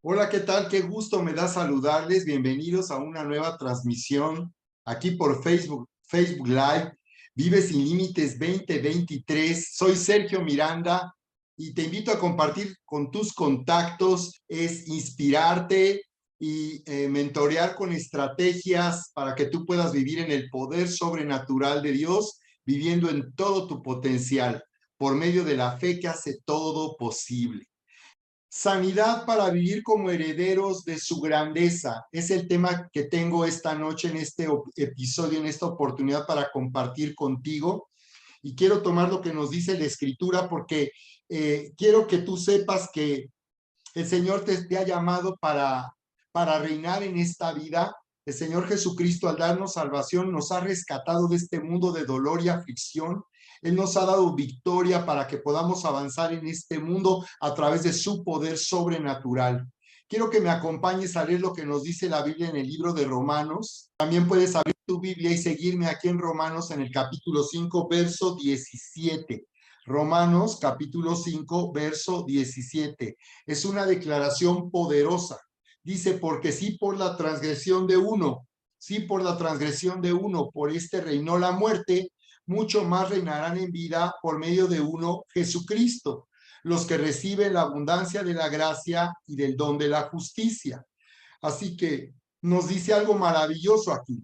Hola, ¿qué tal? Qué gusto me da saludarles. Bienvenidos a una nueva transmisión aquí por Facebook Live. Vive sin Límites 2023. Soy Sergio Miranda y te invito a compartir con tus contactos, es inspirarte y mentorear con estrategias para que tú puedas vivir en el poder sobrenatural de Dios, viviendo en todo tu potencial, por medio de la fe que hace todo posible. Sanidad para vivir como herederos de su grandeza. Es el tema que tengo esta noche en este episodio, en esta oportunidad para compartir contigo. Y quiero tomar lo que nos dice la Escritura porque quiero que tú sepas que el Señor te ha llamado para reinar en esta vida. El Señor Jesucristo, al darnos salvación, nos ha rescatado de este mundo de dolor y aflicción. Él nos ha dado victoria para que podamos avanzar en este mundo a través de su poder sobrenatural. Quiero que me acompañes a leer lo que nos dice la Biblia en el libro de Romanos. También puedes abrir tu Biblia y seguirme aquí en Romanos en el capítulo 5, verso 17. Romanos capítulo 5, verso 17. Es una declaración poderosa. Dice, porque sí por la transgresión de uno, por este reinó la muerte, mucho más reinarán en vida por medio de uno, Jesucristo, los que reciben la abundancia de la gracia y del don de la justicia. Así que nos dice algo maravilloso aquí.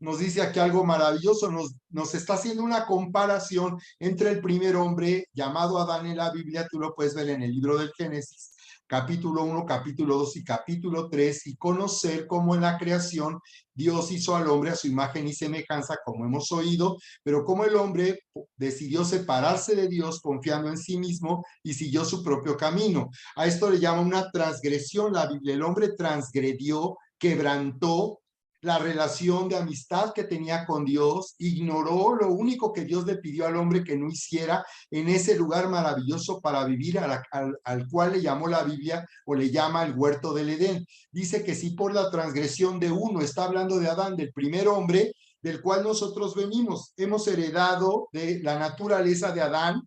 Nos dice aquí algo maravilloso, nos está haciendo una comparación entre el primer hombre llamado Adán en la Biblia, tú lo puedes ver en el libro del Génesis, capítulo 1, capítulo 2 y capítulo 3, y conocer cómo en la creación Dios hizo al hombre a su imagen y semejanza, como hemos oído, pero cómo el hombre decidió separarse de Dios confiando en sí mismo y siguió su propio camino. A esto le llama una transgresión la Biblia. El hombre transgredió, quebrantó la relación de amistad que tenía con Dios, ignoró lo único que Dios le pidió al hombre que no hiciera en ese lugar maravilloso para vivir, al cual le llamó la Biblia o le llama el huerto del Edén. Dice que si por la transgresión de uno, está hablando de Adán, del primer hombre, del cual nosotros venimos, hemos heredado de la naturaleza de Adán,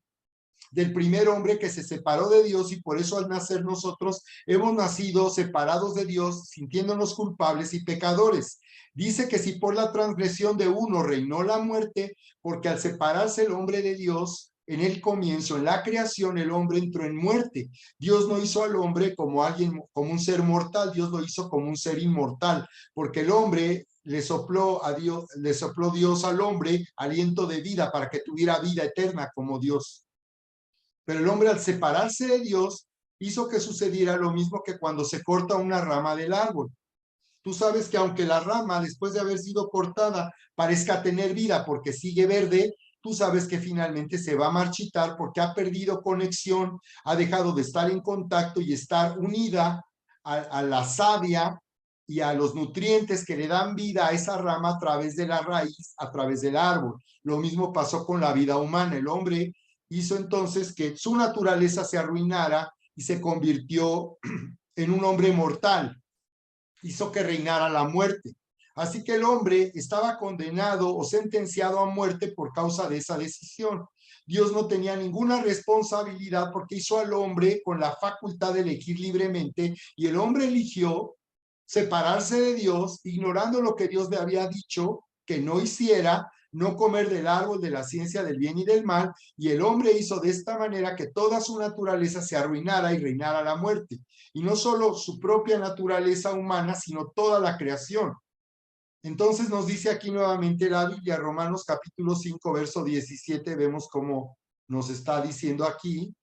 del primer hombre que se separó de Dios, y por eso al nacer nosotros hemos nacido separados de Dios, sintiéndonos culpables y pecadores. Dice que si por la transgresión de uno reinó la muerte, porque al separarse el hombre de Dios, en el comienzo, en la creación, el hombre entró en muerte. Dios no hizo al hombre como un ser mortal, Dios lo hizo como un ser inmortal, porque el hombre le sopló Dios al hombre aliento de vida para que tuviera vida eterna como Dios. Pero el hombre, al separarse de Dios, hizo que sucediera lo mismo que cuando se corta una rama del árbol. Tú sabes que aunque la rama, después de haber sido cortada, parezca tener vida porque sigue verde, tú sabes que finalmente se va a marchitar porque ha perdido conexión, ha dejado de estar en contacto y estar unida a la savia y a los nutrientes que le dan vida a esa rama a través de la raíz, a través del árbol. Lo mismo pasó con la vida humana. El hombre hizo entonces que su naturaleza se arruinara y se convirtió en un hombre mortal. Hizo que reinara la muerte. Así que el hombre estaba condenado o sentenciado a muerte por causa de esa decisión. Dios no tenía ninguna responsabilidad porque hizo al hombre con la facultad de elegir libremente, y el hombre eligió separarse de Dios, ignorando lo que Dios le había dicho que no hiciera, no comer del árbol de la ciencia del bien y del mal, y el hombre hizo de esta manera que toda su naturaleza se arruinara y reinara la muerte. Y no solo su propia naturaleza humana, sino toda la creación. Entonces nos dice aquí nuevamente la Biblia, Romanos capítulo 5, verso 17, vemos cómo nos está diciendo aquí,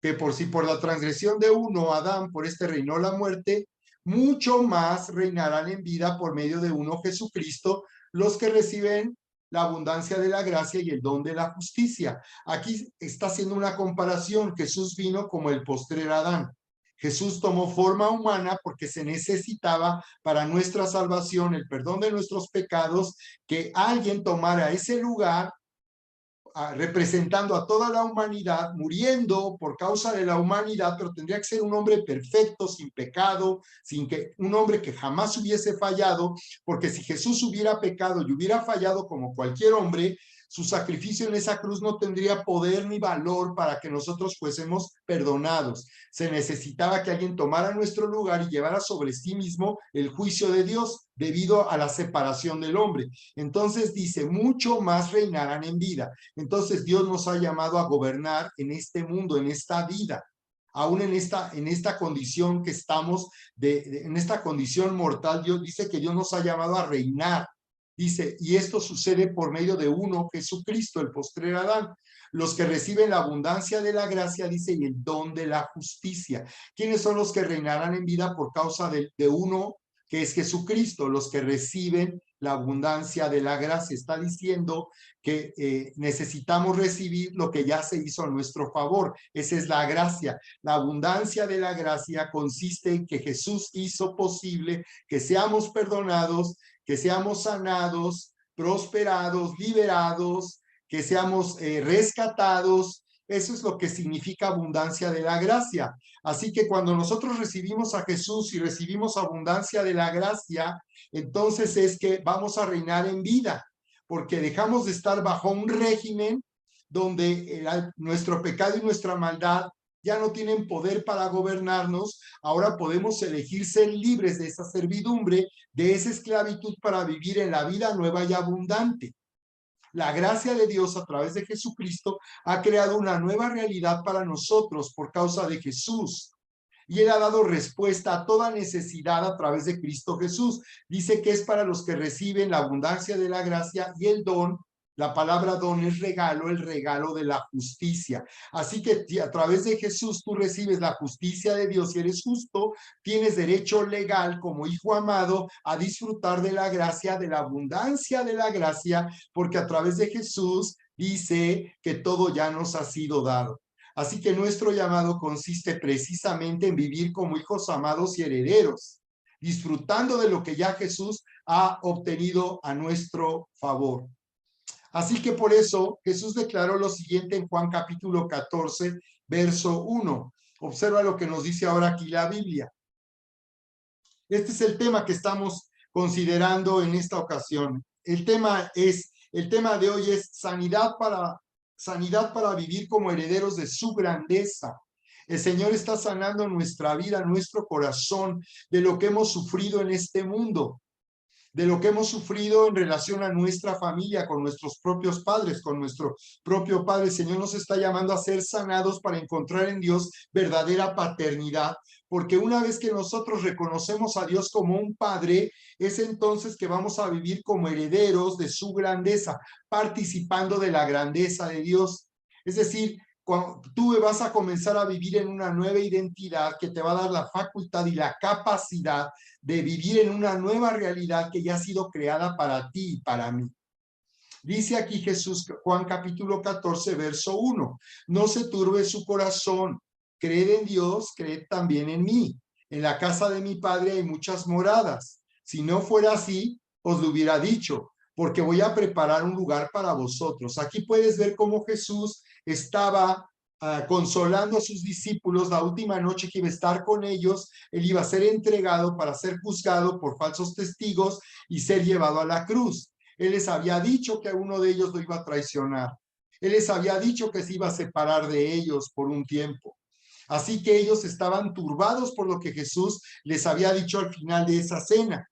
que por la transgresión de uno, Adán, por este reinó la muerte, mucho más reinarán en vida por medio de uno, Jesucristo, los que reciben la abundancia de la gracia y el don de la justicia. Aquí está haciendo una comparación. Jesús vino como el postrer Adán. Jesús tomó forma humana porque se necesitaba para nuestra salvación, el perdón de nuestros pecados, que alguien tomara ese lugar representando a toda la humanidad, muriendo por causa de la humanidad, pero tendría que ser un hombre perfecto, sin pecado, un hombre que jamás hubiese fallado, porque si Jesús hubiera pecado y hubiera fallado como cualquier hombre, su sacrificio en esa cruz no tendría poder ni valor para que nosotros fuésemos perdonados. Se necesitaba que alguien tomara nuestro lugar y llevara sobre sí mismo el juicio de Dios debido a la separación del hombre. Entonces dice, mucho más reinarán en vida. Entonces Dios nos ha llamado a gobernar en este mundo, en esta vida. Aún en esta condición que estamos, en esta condición mortal, Dios dice que Dios nos ha llamado a reinar. Dice, y esto sucede por medio de uno, Jesucristo, el postrer Adán. Los que reciben la abundancia de la gracia, dice, y el don de la justicia. ¿Quiénes son los que reinarán en vida por causa de uno, que es Jesucristo? Los que reciben la abundancia de la gracia. Está diciendo que necesitamos recibir lo que ya se hizo a nuestro favor. Esa es la gracia. La abundancia de la gracia consiste en que Jesús hizo posible que seamos perdonados, que seamos sanados, prosperados, liberados, que seamos rescatados. Eso es lo que significa abundancia de la gracia. Así que cuando nosotros recibimos a Jesús y recibimos abundancia de la gracia, entonces es que vamos a reinar en vida, porque dejamos de estar bajo un régimen donde nuestro pecado y nuestra maldad ya no tienen poder para gobernarnos. Ahora podemos elegir ser libres de esa servidumbre, de esa esclavitud, para vivir en la vida nueva y abundante. La gracia de Dios a través de Jesucristo ha creado una nueva realidad para nosotros por causa de Jesús. Y Él ha dado respuesta a toda necesidad a través de Cristo Jesús. Dice que es para los que reciben la abundancia de la gracia y el don. La palabra don es regalo, el regalo de la justicia. Así que a través de Jesús tú recibes la justicia de Dios y eres justo, tienes derecho legal como hijo amado a disfrutar de la gracia, de la abundancia de la gracia, porque a través de Jesús dice que todo ya nos ha sido dado. Así que nuestro llamado consiste precisamente en vivir como hijos amados y herederos, disfrutando de lo que ya Jesús ha obtenido a nuestro favor. Así que por eso Jesús declaró lo siguiente en Juan capítulo 14, verso 1. Observa lo que nos dice ahora aquí la Biblia. Este es el tema que estamos considerando en esta ocasión. El tema de hoy es sanidad para vivir como herederos de su grandeza. El Señor está sanando nuestra vida, nuestro corazón, de lo que hemos sufrido en este mundo, de lo que hemos sufrido en relación a nuestra familia, con nuestros propios padres, con nuestro propio Padre. El Señor nos está llamando a ser sanados para encontrar en Dios verdadera paternidad, porque una vez que nosotros reconocemos a Dios como un Padre, es entonces que vamos a vivir como herederos de su grandeza, participando de la grandeza de Dios. Es decir, cuando tú vas a comenzar a vivir en una nueva identidad que te va a dar la facultad y la capacidad de vivir en una nueva realidad que ya ha sido creada para ti y para mí. Dice aquí Jesús, Juan capítulo 14, verso 1, no se turbe su corazón, creed en Dios, creed también en mí. En la casa de mi Padre hay muchas moradas. Si no fuera así, os lo hubiera dicho, porque voy a preparar un lugar para vosotros. Aquí puedes ver cómo Jesús estaba consolando a sus discípulos la última noche que iba a estar con ellos. Él iba a ser entregado para ser juzgado por falsos testigos y ser llevado a la cruz. Él les había dicho que a uno de ellos lo iba a traicionar. Él les había dicho que se iba a separar de ellos por un tiempo. Así que ellos estaban turbados por lo que Jesús les había dicho al final de esa cena.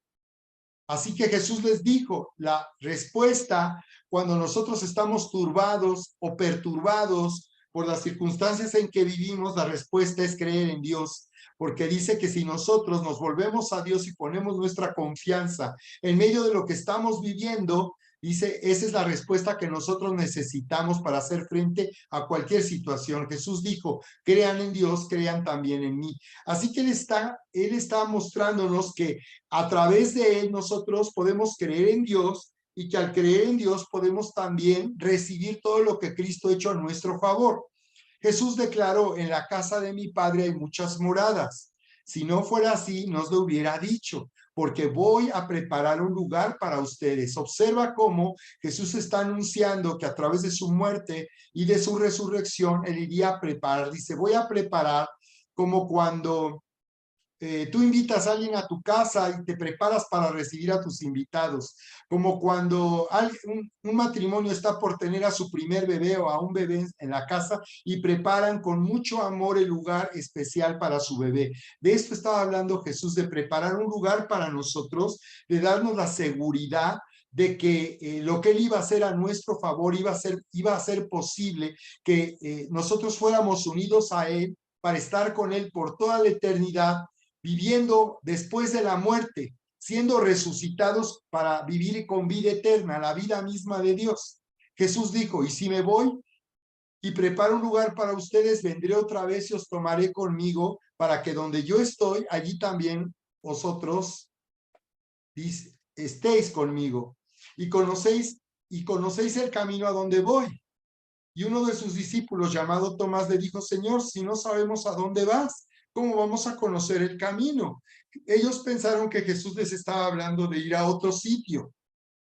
Así que Jesús les dijo, la respuesta cuando nosotros estamos turbados o perturbados por las circunstancias en que vivimos, la respuesta es creer en Dios, porque dice que si nosotros nos volvemos a Dios y ponemos nuestra confianza en medio de lo que estamos viviendo, dice, esa es la respuesta que nosotros necesitamos para hacer frente a cualquier situación. Jesús dijo, crean en Dios, crean también en mí. Así que Él está mostrándonos que a través de Él nosotros podemos creer en Dios y que al creer en Dios podemos también recibir todo lo que Cristo ha hecho a nuestro favor. Jesús declaró, en la casa de mi Padre hay muchas moradas. Si no fuera así, no os lo hubiera dicho, porque voy a preparar un lugar para ustedes. Observa cómo Jesús está anunciando que a través de su muerte y de su resurrección, él iría a preparar. Dice, voy a preparar como cuando tú invitas a alguien a tu casa y te preparas para recibir a tus invitados, como cuando un matrimonio está por tener a su primer bebé o a un bebé en la casa y preparan con mucho amor el lugar especial para su bebé. De esto estaba hablando Jesús, de preparar un lugar para nosotros, de darnos la seguridad de que lo que él iba a hacer a nuestro favor iba a ser posible que nosotros fuéramos unidos a él para estar con él por toda la eternidad, viviendo después de la muerte, siendo resucitados para vivir con vida eterna, la vida misma de Dios. Jesús dijo, y si me voy y preparo un lugar para ustedes, vendré otra vez y os tomaré conmigo para que donde yo estoy, allí también vosotros estéis conmigo y conocéis el camino a donde voy. Y uno de sus discípulos, llamado Tomás, le dijo, Señor, si no sabemos a dónde vas, ¿cómo vamos a conocer el camino? Ellos pensaron que Jesús les estaba hablando de ir a otro sitio,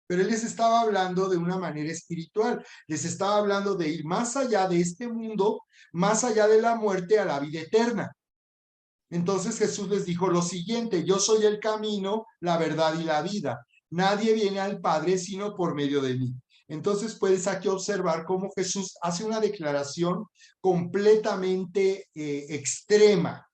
pero él les estaba hablando de una manera espiritual, les estaba hablando de ir más allá de este mundo, más allá de la muerte, a la vida eterna. Entonces Jesús les dijo lo siguiente, yo soy el camino, la verdad y la vida. Nadie viene al Padre sino por medio de mí. Entonces puedes aquí observar cómo Jesús hace una declaración completamente extrema,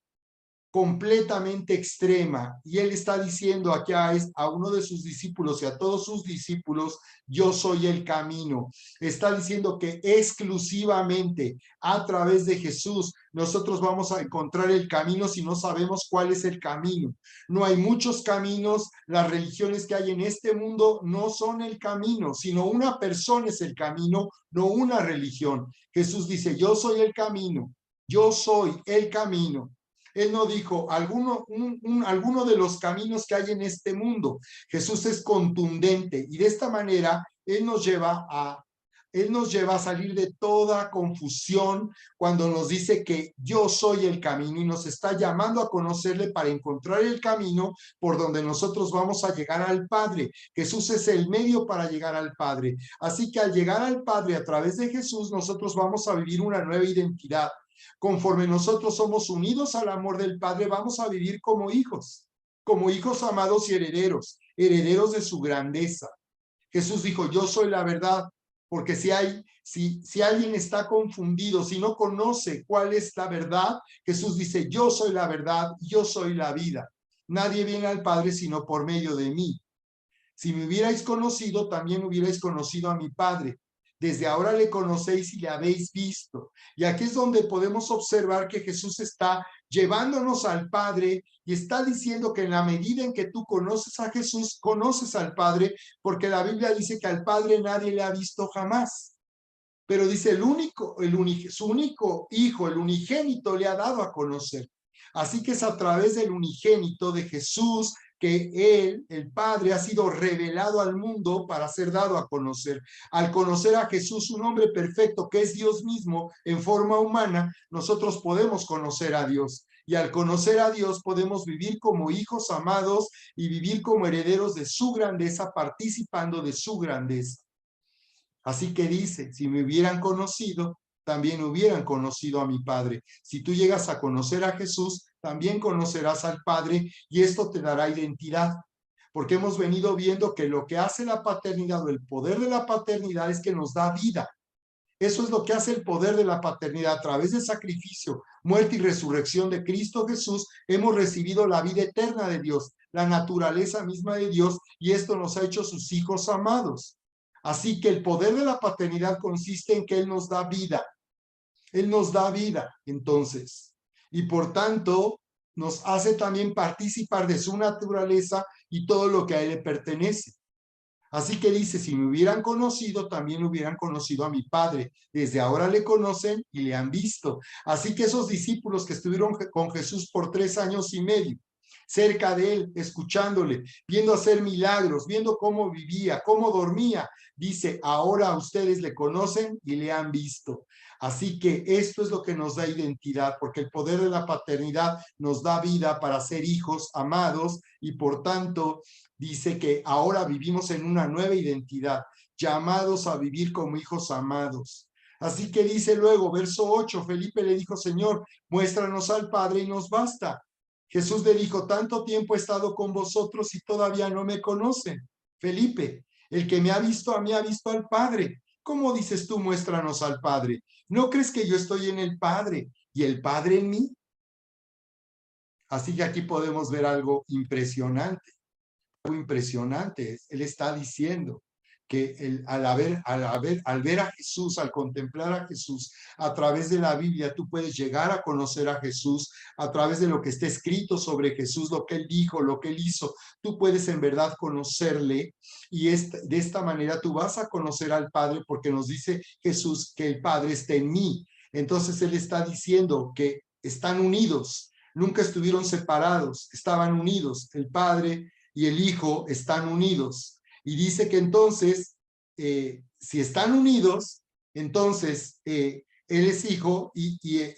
completamente extrema. Y él está diciendo aquí a uno de sus discípulos y a todos sus discípulos, yo soy el camino. Está diciendo que exclusivamente a través de Jesús nosotros vamos a encontrar el camino si no sabemos cuál es el camino. No hay muchos caminos, las religiones que hay en este mundo no son el camino, sino una persona es el camino, no una religión. Jesús dice, yo soy el camino, yo soy el camino. Él no dijo alguno de los caminos que hay en este mundo. Jesús es contundente y de esta manera Él nos lleva a salir de toda confusión cuando nos dice que yo soy el camino y nos está llamando a conocerle para encontrar el camino por donde nosotros vamos a llegar al Padre. Jesús es el medio para llegar al Padre. Así que al llegar al Padre a través de Jesús, nosotros vamos a vivir una nueva identidad. Conforme nosotros somos unidos al amor del Padre, vamos a vivir como hijos amados y herederos, herederos de su grandeza. Jesús dijo, yo soy la verdad, porque si alguien está confundido, si no conoce cuál es la verdad, Jesús dice, yo soy la verdad, yo soy la vida. Nadie viene al Padre sino por medio de mí. Si me hubierais conocido, también hubierais conocido a mi Padre. Desde ahora le conocéis y le habéis visto. Y aquí es donde podemos observar que Jesús está llevándonos al Padre y está diciendo que en la medida en que tú conoces a Jesús, conoces al Padre, porque la Biblia dice que al Padre nadie le ha visto jamás. Pero dice su único hijo, el unigénito, le ha dado a conocer. Así que es a través del unigénito de Jesús que él, el Padre, ha sido revelado al mundo para ser dado a conocer. Al conocer a Jesús, un hombre perfecto que es Dios mismo en forma humana, nosotros podemos conocer a Dios. Y al conocer a Dios podemos vivir como hijos amados y vivir como herederos de su grandeza, participando de su grandeza. Así que dice, si me hubieran conocido, también hubieran conocido a mi Padre. Si tú llegas a conocer a Jesús, también conocerás al Padre y esto te dará identidad. Porque hemos venido viendo que lo que hace la paternidad o el poder de la paternidad es que nos da vida. Eso es lo que hace el poder de la paternidad. A través del sacrificio, muerte y resurrección de Cristo Jesús, hemos recibido la vida eterna de Dios, la naturaleza misma de Dios, y esto nos ha hecho sus hijos amados. Así que el poder de la paternidad consiste en que Él nos da vida. Él nos da vida, entonces. Y por tanto, nos hace también participar de su naturaleza y todo lo que a Él le pertenece. Así que dice, si me hubieran conocido, también hubieran conocido a mi Padre. Desde ahora le conocen y le han visto. Así que esos discípulos que estuvieron con Jesús por 3 años y medio, cerca de él, escuchándole, viendo hacer milagros, viendo cómo vivía, cómo dormía, dice, ahora ustedes le conocen y le han visto. Así que esto es lo que nos da identidad, porque el poder de la paternidad nos da vida para ser hijos amados y por tanto dice que ahora vivimos en una nueva identidad, llamados a vivir como hijos amados. Así que dice luego, verso 8, Felipe le dijo, Señor, muéstranos al Padre y nos basta. Jesús le dijo, tanto tiempo he estado con vosotros y todavía no me conocen. Felipe, el que me ha visto a mí ha visto al Padre. ¿Cómo dices tú, muéstranos al Padre? ¿No crees que yo estoy en el Padre y el Padre en mí? Así que aquí podemos ver algo impresionante. Algo impresionante. Él está diciendo que al ver a Jesús, al contemplar a Jesús, a través de la Biblia, tú puedes llegar a conocer a Jesús, a través de lo que está escrito sobre Jesús, lo que él dijo, lo que él hizo, tú puedes en verdad conocerle y de esta manera tú vas a conocer al Padre porque nos dice Jesús que el Padre está en mí. Entonces él está diciendo que están unidos, nunca estuvieron separados, estaban unidos, el Padre y el Hijo están unidos. Y dice que entonces, si están unidos, entonces Él es Hijo y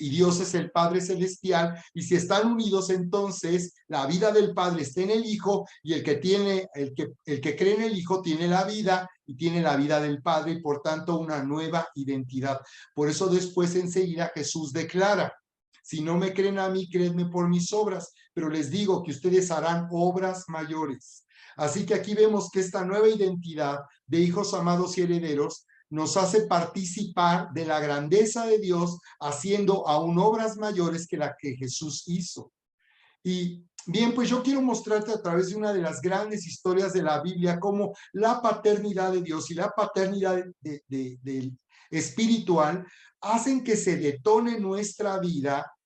Dios es el Padre Celestial. Y si están unidos, entonces la vida del Padre está en el Hijo y el que cree en el Hijo tiene la vida y tiene la vida del Padre y por tanto una nueva identidad. Por eso después enseguida Jesús declara, si no me creen a mí, créedme por mis obras, pero les digo que ustedes harán obras mayores. Así que aquí vemos que esta nueva identidad de hijos amados y herederos nos hace participar de la grandeza de Dios, haciendo aún obras mayores que la que Jesús hizo. Y bien, pues yo quiero mostrarte a través de una de las grandes historias de la Biblia cómo la paternidad de Dios y la paternidad espiritual hacen que se detone nuestra vida,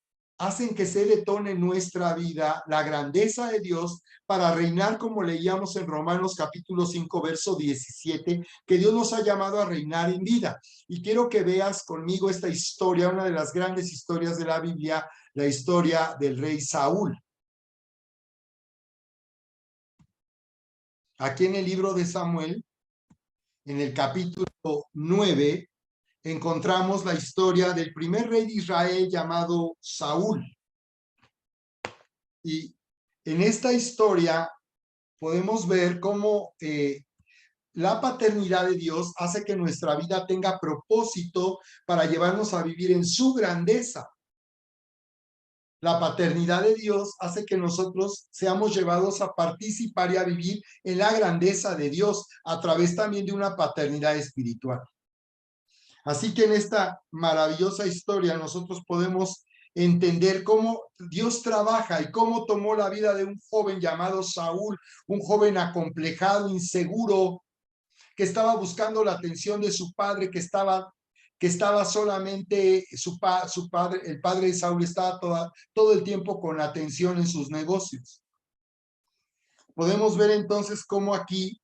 la grandeza de Dios para reinar, como leíamos en Romanos capítulo 5, verso 17, que Dios nos ha llamado a reinar en vida. Y quiero que veas conmigo esta historia, una de las grandes historias de la Biblia, la historia del rey Saúl. Aquí en el libro de Samuel, en el capítulo 9, encontramos la historia del primer rey de Israel llamado Saúl. Y en esta historia podemos ver cómo la paternidad de Dios hace que nuestra vida tenga propósito para llevarnos a vivir en su grandeza. La paternidad de Dios hace que nosotros seamos llevados a participar y a vivir en la grandeza de Dios a través también de una paternidad espiritual. Así que en esta maravillosa historia nosotros podemos entender cómo Dios trabaja y cómo tomó la vida de un joven llamado Saúl, un joven acomplejado, inseguro, que estaba buscando la atención de su padre, que estaba solamente su padre, el padre de Saúl estaba todo el tiempo con atención en sus negocios. Podemos ver entonces cómo aquí,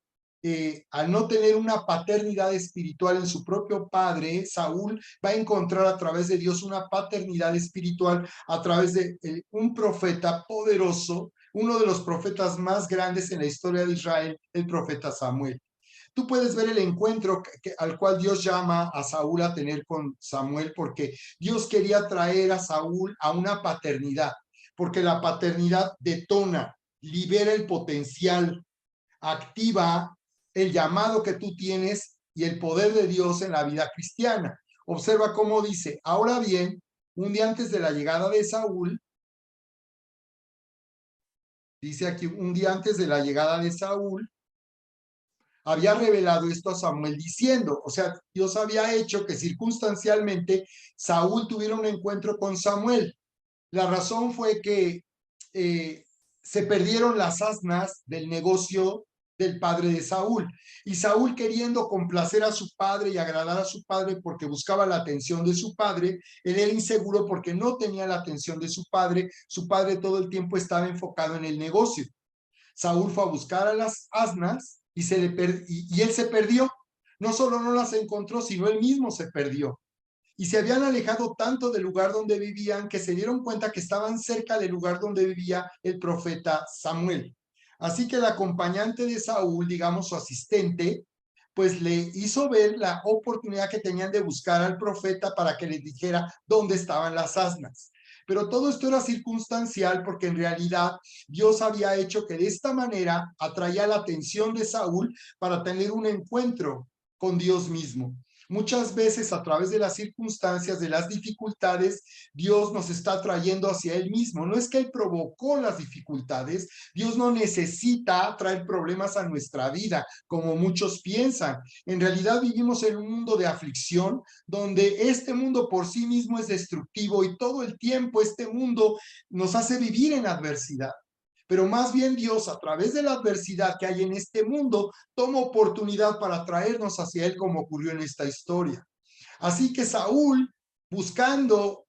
al no tener una paternidad espiritual en su propio padre, Saúl va a encontrar a través de Dios una paternidad espiritual a través de un profeta poderoso, uno de los profetas más grandes en la historia de Israel, el profeta Samuel. Tú puedes ver el encuentro al cual Dios llama a Saúl a tener con Samuel, porque Dios quería traer a Saúl a una paternidad, porque la paternidad detona, libera el potencial, activa el llamado que tú tienes y el poder de Dios en la vida cristiana. Observa cómo dice, ahora bien, un día antes de la llegada de Saúl, dice aquí, un día antes de la llegada de Saúl, había revelado esto a Samuel diciendo, o sea, Dios había hecho que circunstancialmente Saúl tuviera un encuentro con Samuel. La razón fue que se perdieron las asnas del negocio del padre de Saúl. Y Saúl, queriendo complacer a su padre y agradar a su padre porque buscaba la atención de su padre, él era inseguro porque no tenía la atención de su padre todo el tiempo estaba enfocado en el negocio. Saúl fue a buscar a las asnas y él se perdió. No solo no las encontró, sino él mismo se perdió. Y se habían alejado tanto del lugar donde vivían que se dieron cuenta que estaban cerca del lugar donde vivía el profeta Samuel. Así que el acompañante de Saúl, digamos su asistente, pues le hizo ver la oportunidad que tenían de buscar al profeta para que les dijera dónde estaban las asnas. Pero todo esto era circunstancial porque en realidad Dios había hecho que de esta manera atraía la atención de Saúl para tener un encuentro con Dios mismo. Muchas veces a través de las circunstancias, de las dificultades, Dios nos está trayendo hacia Él mismo. No es que Él provocó las dificultades, Dios no necesita traer problemas a nuestra vida, como muchos piensan. En realidad vivimos en un mundo de aflicción, donde este mundo por sí mismo es destructivo y todo el tiempo este mundo nos hace vivir en adversidad. Pero más bien Dios, a través de la adversidad que hay en este mundo, toma oportunidad para traernos hacia Él, como ocurrió en esta historia. Así que Saúl, buscando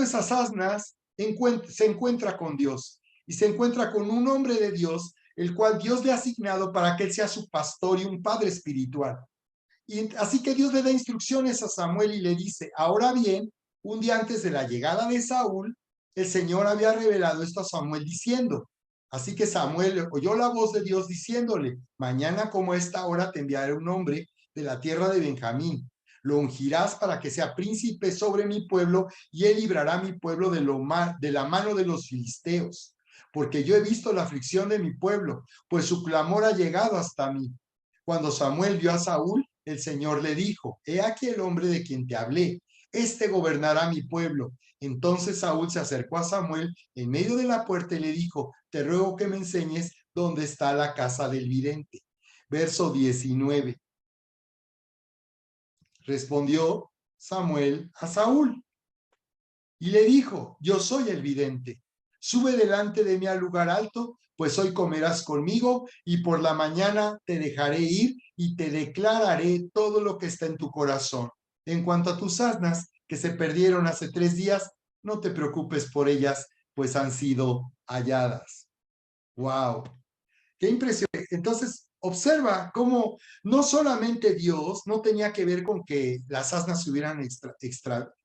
esas asnas, se encuentra con Dios y se encuentra con un hombre de Dios, el cual Dios le ha asignado para que él sea su pastor y un padre espiritual. Y así que Dios le da instrucciones a Samuel y le dice: ahora bien, un día antes de la llegada de Saúl, el Señor había revelado esto a Samuel diciendo. Así que Samuel oyó la voz de Dios diciéndole: mañana como esta hora te enviaré un hombre de la tierra de Benjamín. Lo ungirás para que sea príncipe sobre mi pueblo, y él librará a mi pueblo de la mano de los filisteos. Porque yo he visto la aflicción de mi pueblo, pues su clamor ha llegado hasta mí. Cuando Samuel vio a Saúl, el Señor le dijo: he aquí el hombre de quien te hablé, este gobernará mi pueblo. Entonces Saúl se acercó a Samuel en medio de la puerta y le dijo: te ruego que me enseñes dónde está la casa del vidente. Verso 19. Respondió Samuel a Saúl y le dijo: yo soy el vidente. Sube delante de mí al lugar alto, pues hoy comerás conmigo y por la mañana te dejaré ir y te declararé todo lo que está en tu corazón. En cuanto a tus asnas que se perdieron hace 3 días, no te preocupes por ellas, pues han sido halladas. ¡Wow! ¡Qué impresión! Entonces, observa cómo no solamente Dios no tenía que ver con que las asnas se hubieran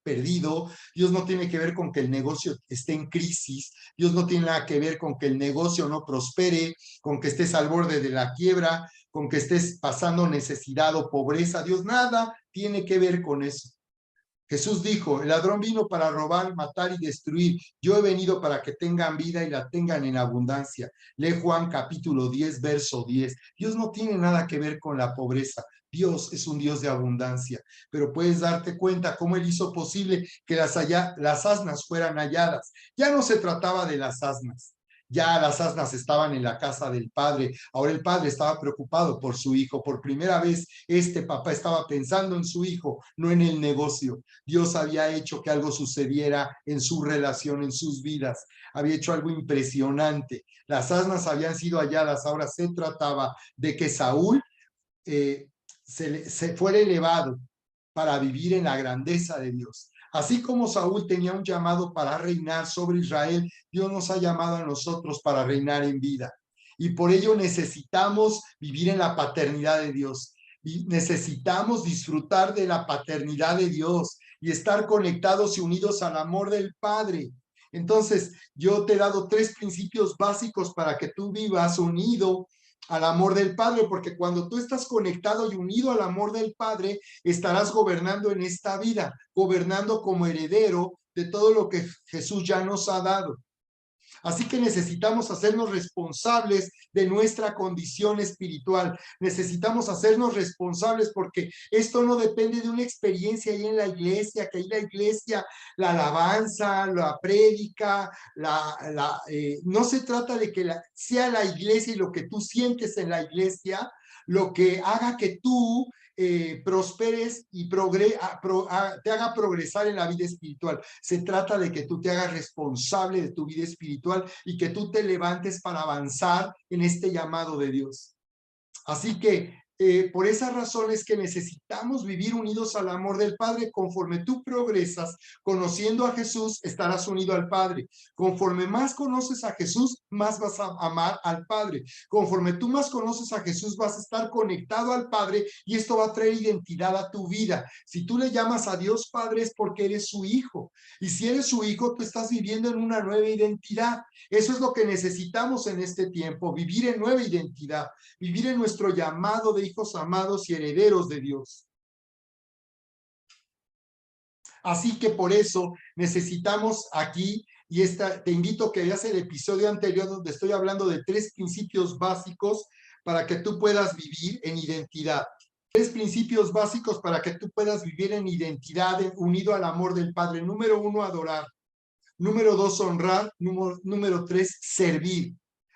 perdido, Dios no tiene que ver con que el negocio esté en crisis, Dios no tiene nada que ver con que el negocio no prospere, con que estés al borde de la quiebra, con que estés pasando necesidad o pobreza. Dios nada tiene que ver con eso. Jesús dijo: el ladrón vino para robar, matar y destruir. Yo he venido para que tengan vida y la tengan en abundancia. Lee Juan capítulo 10, verso 10. Dios no tiene nada que ver con la pobreza. Dios es un Dios de abundancia, pero puedes darte cuenta cómo Él hizo posible que las asnas fueran halladas. Ya no se trataba de las asnas. Ya las asnas estaban en la casa del padre. Ahora el padre estaba preocupado por su hijo. Por primera vez, este papá estaba pensando en su hijo, no en el negocio. Dios había hecho que algo sucediera en su relación, en sus vidas. Había hecho algo impresionante. Las asnas habían sido halladas. Ahora se trataba de que Saúl se fuera elevado para vivir en la grandeza de Dios. Así como Saúl tenía un llamado para reinar sobre Israel, Dios nos ha llamado a nosotros para reinar en vida. Y por ello necesitamos vivir en la paternidad de Dios. Y necesitamos disfrutar de la paternidad de Dios y estar conectados y unidos al amor del Padre. Entonces, yo te he dado 3 principios básicos para que tú vivas unido al amor del Padre, porque cuando tú estás conectado y unido al amor del Padre, estarás gobernando en esta vida, gobernando como heredero de todo lo que Jesús ya nos ha dado. Así que necesitamos hacernos responsables de nuestra condición espiritual. Necesitamos hacernos responsables porque esto no depende de una experiencia ahí en la iglesia, que ahí la iglesia, la alabanza, la prédica, no se trata de que sea la iglesia y lo que tú sientes en la iglesia lo que haga que tú prosperes y te haga progresar en la vida espiritual. Se trata de que tú te hagas responsable de tu vida espiritual y que tú te levantes para avanzar en este llamado de Dios. Así que por esas razones que necesitamos vivir unidos al amor del Padre. Conforme tú progresas conociendo a Jesús, estarás unido al Padre. Conforme más conoces a Jesús, más vas a amar al Padre. Conforme tú más conoces a Jesús, vas a estar conectado al Padre y esto va a traer identidad a tu vida. Si tú le llamas a Dios Padre es porque eres su hijo. Y si eres su hijo, tú estás viviendo en una nueva identidad. Eso es lo que necesitamos en este tiempo, vivir en nueva identidad, vivir en nuestro llamado de hijos amados y herederos de Dios. Así que por eso necesitamos aquí, y te invito a que veas el episodio anterior donde estoy hablando de 3 principios básicos para que tú puedas vivir en identidad. 3 principios básicos para que tú puedas vivir en identidad, unido al amor del Padre. Número 1, adorar. Número 2, honrar. Número 3, servir.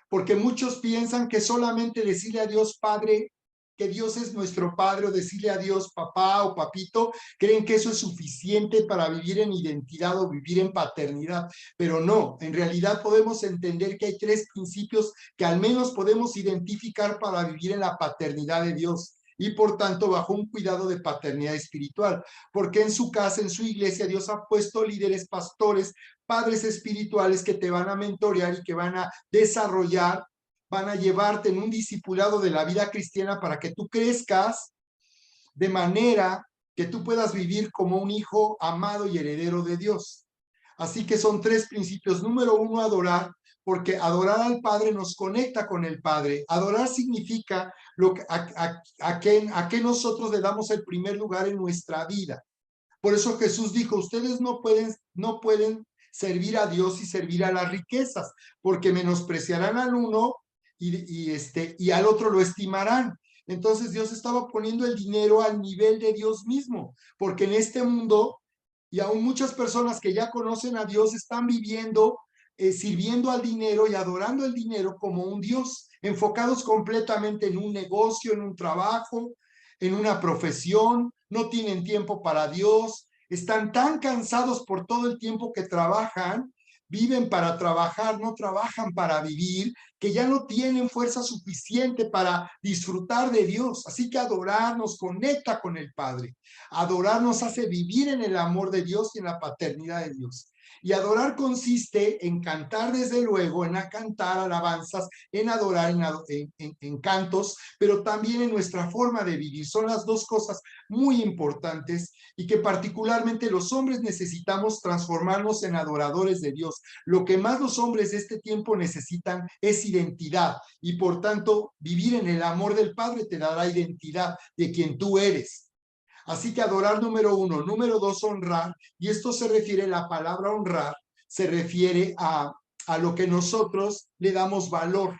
Porque muchos piensan que solamente decirle a Dios Padre, que Dios es nuestro Padre, o decirle a Dios papá o papito, creen que eso es suficiente para vivir en identidad o vivir en paternidad, pero no, en realidad podemos entender que hay 3 principios que al menos podemos identificar para vivir en la paternidad de Dios y por tanto bajo un cuidado de paternidad espiritual, porque en su casa, en su iglesia, Dios ha puesto líderes, pastores, padres espirituales que te van a mentorear y que van a desarrollar, van a llevarte en un discipulado de la vida cristiana para que tú crezcas de manera que tú puedas vivir como un hijo amado y heredero de Dios. Así que son 3 principios. Número 1, adorar, porque adorar al Padre nos conecta con el Padre. Adorar significa a que nosotros le damos el primer lugar en nuestra vida. Por eso Jesús dijo, ustedes no pueden servir a Dios y servir a las riquezas, porque menospreciarán al uno y al otro lo estimarán. Entonces Dios estaba poniendo el dinero al nivel de Dios mismo, porque en este mundo, y aún muchas personas que ya conocen a Dios están viviendo, sirviendo al dinero y adorando el dinero como un Dios, enfocados completamente en un negocio, en un trabajo, en una profesión, no tienen tiempo para Dios, están tan cansados por todo el tiempo que trabajan, viven para trabajar, no trabajan para vivir, que ya no tienen fuerza suficiente para disfrutar de Dios. Así que adorar nos conecta con el Padre. Adorar nos hace vivir en el amor de Dios y en la paternidad de Dios. Y adorar consiste en cantar, desde luego, en cantar alabanzas, en adorar, en cantos, pero también en nuestra forma de vivir. Son las 2 cosas muy importantes y que particularmente los hombres necesitamos transformarnos en adoradores de Dios. Lo que más los hombres de este tiempo necesitan es identidad y por tanto vivir en el amor del Padre te dará identidad de quien tú eres. Así que adorar, número 1. Número 2, honrar. Y esto se refiere, la palabra honrar, se refiere a lo que nosotros le damos valor.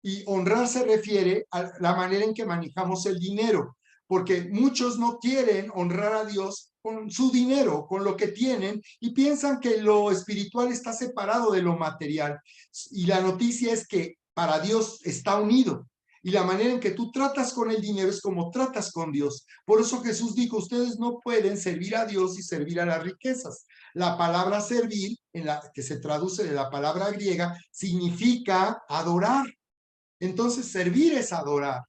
Y honrar se refiere a la manera en que manejamos el dinero, porque muchos no quieren honrar a Dios con su dinero, con lo que tienen, y piensan que lo espiritual está separado de lo material. Y la noticia es que para Dios está unido. Y la manera en que tú tratas con el dinero es como tratas con Dios. Por eso Jesús dijo, ustedes no pueden servir a Dios y servir a las riquezas. La palabra servir, que se traduce de la palabra griega, significa adorar. Entonces, servir es adorar.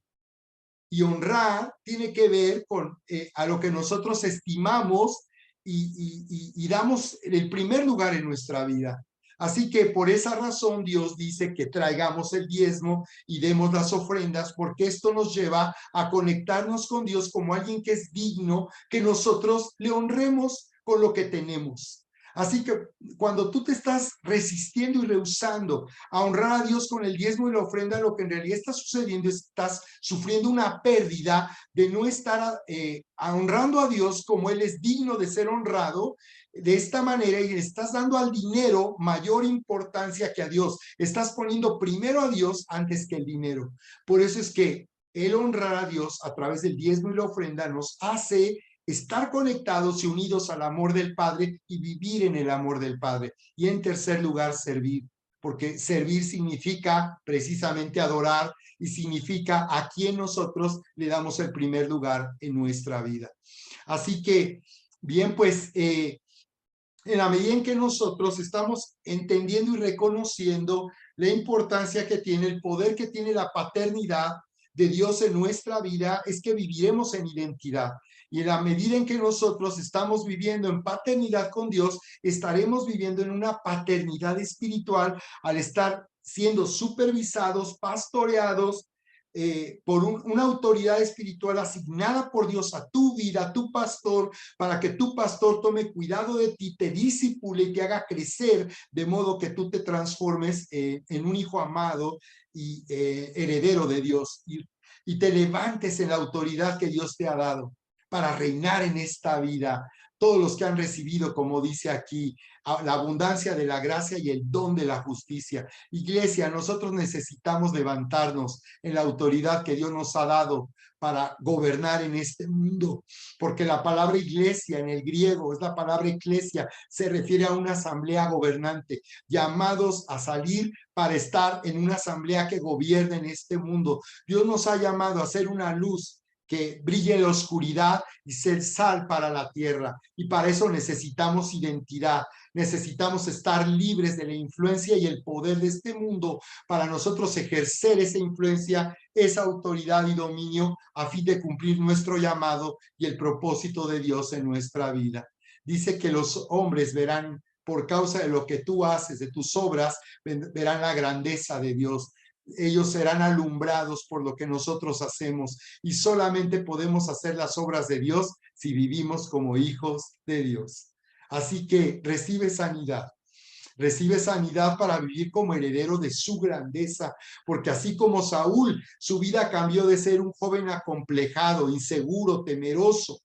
Y honrar tiene que ver con a lo que nosotros estimamos y damos el primer lugar en nuestra vida. Así que por esa razón Dios dice que traigamos el diezmo y demos las ofrendas, porque esto nos lleva a conectarnos con Dios como alguien que es digno, que nosotros le honremos con lo que tenemos. Así que cuando tú te estás resistiendo y rehusando a honrar a Dios con el diezmo y la ofrenda, lo que en realidad está sucediendo es que estás sufriendo una pérdida de no estar honrando a Dios como Él es digno de ser honrado de esta manera, y le estás dando al dinero mayor importancia que a Dios. Estás poniendo primero a Dios antes que el dinero. Por eso es que el honrar a Dios a través del diezmo y la ofrenda nos hace estar conectados y unidos al amor del Padre y vivir en el amor del Padre. Y en tercer lugar, servir, porque servir significa precisamente adorar y significa a quien nosotros le damos el primer lugar en nuestra vida. Así que, bien, pues, en la medida en que nosotros estamos entendiendo y reconociendo la importancia que tiene, el poder que tiene la paternidad de Dios en nuestra vida, es que viviremos en identidad. Y en la medida en que nosotros estamos viviendo en paternidad con Dios, estaremos viviendo en una paternidad espiritual al estar siendo supervisados, pastoreados por una autoridad espiritual asignada por Dios a tu vida, a tu pastor, para que tu pastor tome cuidado de ti, te disipule y te haga crecer, de modo que tú te transformes en un hijo amado y heredero de Dios. y te levantes en la autoridad que Dios te ha dado para reinar en esta vida. Todos los que han recibido, como dice aquí, la abundancia de la gracia y el don de la justicia. Iglesia, nosotros necesitamos levantarnos en la autoridad que Dios nos ha dado para gobernar en este mundo, porque la palabra iglesia en el griego es la palabra eclesia, se refiere a una asamblea gobernante, llamados a salir para estar en una asamblea que gobierne en este mundo. Dios nos ha llamado a ser una luz que brille en la oscuridad y ser sal para la tierra. Y para eso necesitamos identidad, necesitamos estar libres de la influencia y el poder de este mundo para nosotros ejercer esa influencia, esa autoridad y dominio a fin de cumplir nuestro llamado y el propósito de Dios en nuestra vida. Dice que los hombres verán por causa de lo que tú haces, de tus obras, verán la grandeza de Dios. Ellos serán alumbrados por lo que nosotros hacemos y solamente podemos hacer las obras de Dios si vivimos como hijos de Dios. Así que recibe sanidad para vivir como heredero de su grandeza, porque así como Saúl, su vida cambió de ser un joven acomplejado, inseguro, temeroso,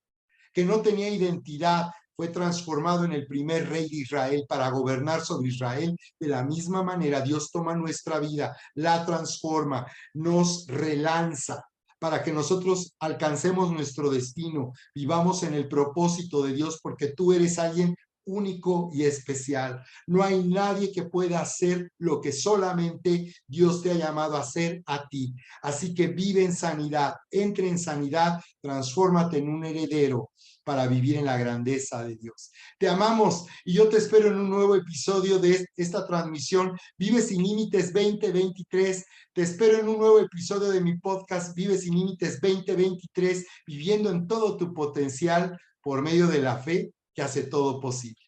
que no tenía identidad, fue transformado en el primer rey de Israel para gobernar sobre Israel. De la misma manera, Dios toma nuestra vida, la transforma, nos relanza para que nosotros alcancemos nuestro destino, vivamos en el propósito de Dios, porque tú eres alguien único y especial. No hay nadie que pueda hacer lo que solamente Dios te ha llamado a hacer a ti. Así que vive en sanidad, entre en sanidad, transfórmate en un heredero para vivir en la grandeza de Dios. Te amamos y yo te espero en un nuevo episodio de esta transmisión Vive sin Límites 2023. Te espero en un nuevo episodio de mi podcast Vive sin Límites 2023, viviendo en todo tu potencial por medio de la fe que hace todo posible.